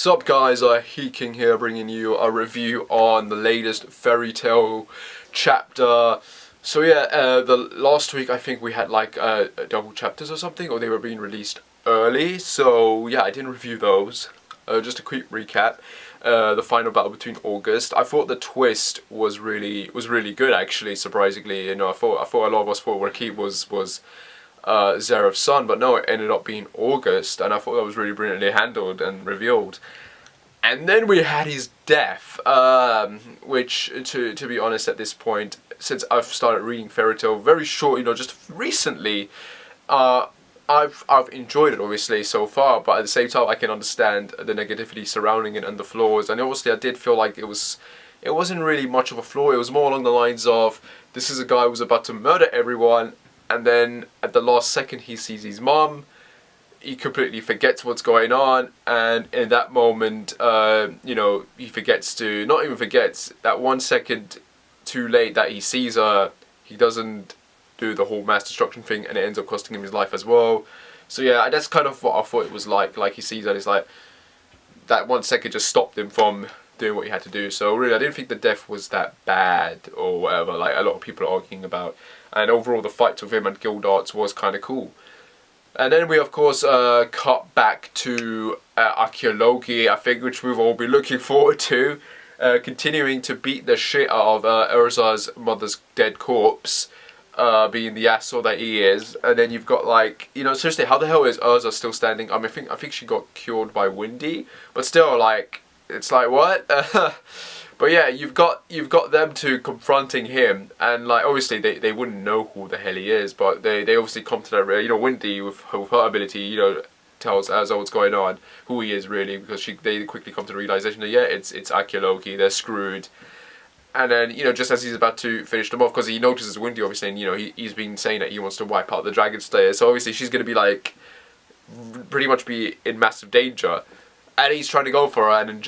Sup guys, King here, bringing you a review on the latest Fairy Tail chapter. So yeah, the last week I think we had like double chapters or something, or they were being released early. So yeah, I didn't review those. Just a quick recap. The final battle between August. I thought the twist was really good actually. Surprisingly, you know, I thought a lot of us thought Rakib was Zeref's son, but no, it ended up being August, and I thought that was really brilliantly handled and revealed. And then we had his death, which, to be honest, at this point, since I've started reading Fairy Tail very short, you know, just recently, I've enjoyed it obviously so far, but at the same time I can understand the negativity surrounding it and the flaws. And obviously I did feel like it wasn't really much of a flaw. It was more along the lines of, this is a guy who's about to murder everyone, and then at the last second he sees his mom, he completely forgets what's going on, and in that moment, you know, he forgets to, not even forgets, that 1 second too late that he sees her, he doesn't do the whole mass destruction thing, and it ends up costing him his life as well. So yeah, that's kind of what I thought it was like he sees her, and it's like, that 1 second just stopped him from doing what he had to do. So really, I didn't think the death was that bad, or whatever, like a lot of people are arguing about. And overall, the fight with him and Gildarts was kind of cool. And then we, of course, cut back to Acnologia, I think, which we've all been looking forward to. Continuing to beat the shit out of Urza's mother's dead corpse, being the asshole that he is. And then you've got, like, you know, seriously, how the hell is Urza still standing? I mean, I think she got cured by Windy, but still, like, it's like, what? But yeah, you've got them two confronting him, and like obviously they wouldn't know who the hell he is, but they obviously come to that, you know, Windy with her ability, you know, tells Urza what's going on, who he is really, because they quickly come to the realization that yeah, it's Acnologia, they're screwed. And then, you know, just as he's about to finish them off, because he notices Windy obviously, and you know, he's been saying that he wants to wipe out the Dragon Slayer, so obviously she's going to be like, pretty much be in massive danger. And he's trying to go for her, and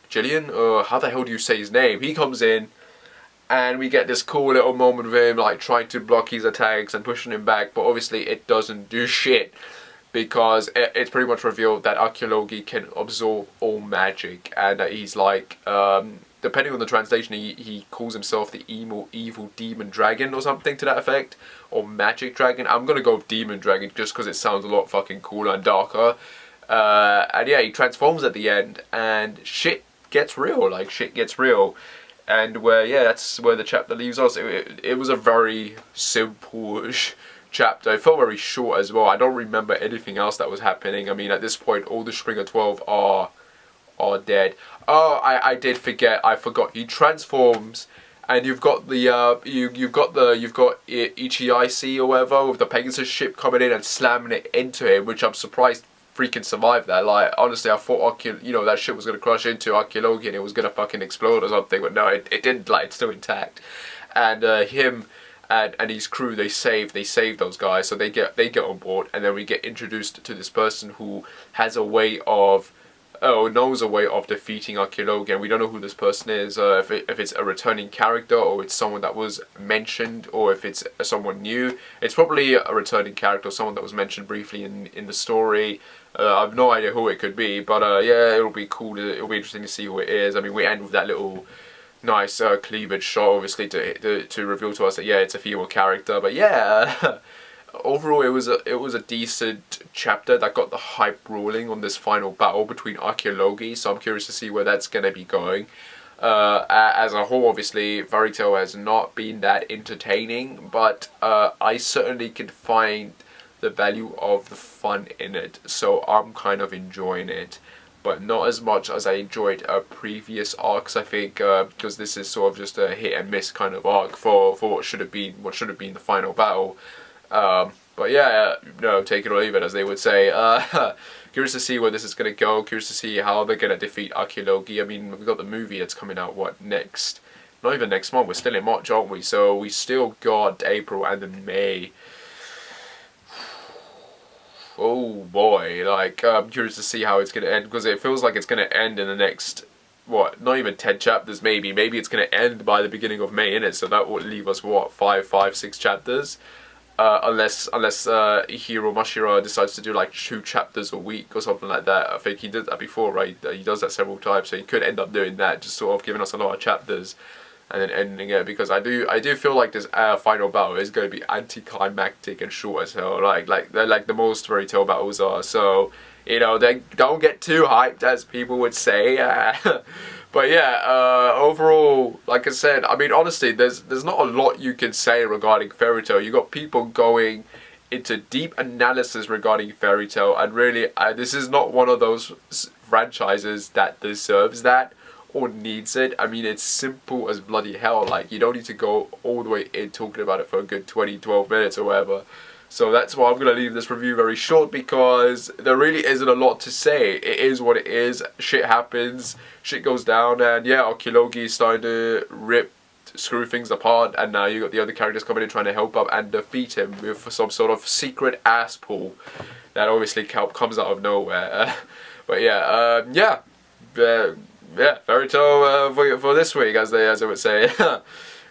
Gillian, or how the hell do you say his name? He comes in, and we get this cool little moment of him like trying to block his attacks and pushing him back, but obviously it doesn't do shit, because it's pretty much revealed that Acnologia can absorb all magic, and that he's like, depending on the translation, he calls himself the evil demon dragon or something to that effect, or magic dragon. I'm gonna go with demon dragon just because it sounds a lot fucking cooler and darker. And yeah, he transforms at the end, and shit gets real. Like shit gets real, and that's where the chapter leaves us. It was a very simple chapter. It felt very short as well. I don't remember anything else that was happening. I mean, at this point, all the Springer 12 are dead. Oh, I did forget. I forgot. He transforms, and you've got the you've got Ichi or whatever with the Pegasus ship coming in and slamming it into him, which I'm surprised freaking survived that. Like honestly, I thought that ship was gonna crash into Acnologia and it was gonna fucking explode or something, but no, it didn't. Like it's still intact. And him and his crew, they save those guys, so they get on board, and then we get introduced to this person who has a way of. Knows a way of defeating Acnologia, and we don't know who this person is, if it's a returning character, or it's someone that was mentioned, or if it's someone new. It's probably a returning character, someone that was mentioned briefly in the story. I have no idea who it could be, but yeah, it'll be cool, it'll be interesting to see who it is. I mean, we end with that little nice cleavage shot, obviously, to reveal to us that yeah, it's a female character, but yeah. Overall, it was a decent chapter that got the hype rolling on this final battle between Acnologia, so I'm curious to see where that's going to be going. As a whole, obviously, Fairy Tail has not been that entertaining, but I certainly can find the value of the fun in it, so I'm kind of enjoying it. But not as much as I enjoyed previous arcs, I think, because this is sort of just a hit and miss kind of arc for what should have been the final battle. But yeah, no, take it or leave it, as they would say. Curious to see where this is going to go. Curious to see how they're going to defeat Acnologia. I mean, we've got the movie that's coming out, what, next? Not even next month. We're still in March, aren't we? So we still got April and then May. Oh boy, like, I'm curious to see how it's going to end, because it feels like it's going to end in the next, what, not even 10 chapters maybe. Maybe it's going to end by the beginning of May, innit? So that would leave us, what, 5, 6 chapters? unless Hiro Mashira decides to do like 2 chapters a week or something like that. I think he did that before, right? He does that several times, so he could end up doing that, just sort of giving us a lot of chapters and then ending it, because I do feel like this final battle is going to be anticlimactic and short as hell, like the most Fairy Tail battles are. So, you know, they don't get too hyped, as people would say. But yeah, overall, like I said, I mean, honestly, there's not a lot you can say regarding Fairy Tail. You got people going into deep analysis regarding Fairy Tail, and really, this is not one of those franchises that deserves that or needs it. I mean, it's simple as bloody hell. Like, you don't need to go all the way in talking about it for a good 12 minutes or whatever. So that's why I'm going to leave this review very short, because there really isn't a lot to say. It is what it is. Shit happens. Shit goes down. And yeah, Acnologia is starting to screw things apart. And now you got the other characters coming in trying to help up and defeat him with some sort of secret ass pull that obviously comes out of nowhere. But yeah, Fairy Tail for this week, as they would say.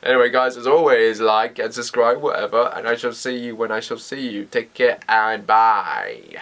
Anyway, guys, as always, like and subscribe, whatever, and I shall see you when I shall see you. Take care and bye.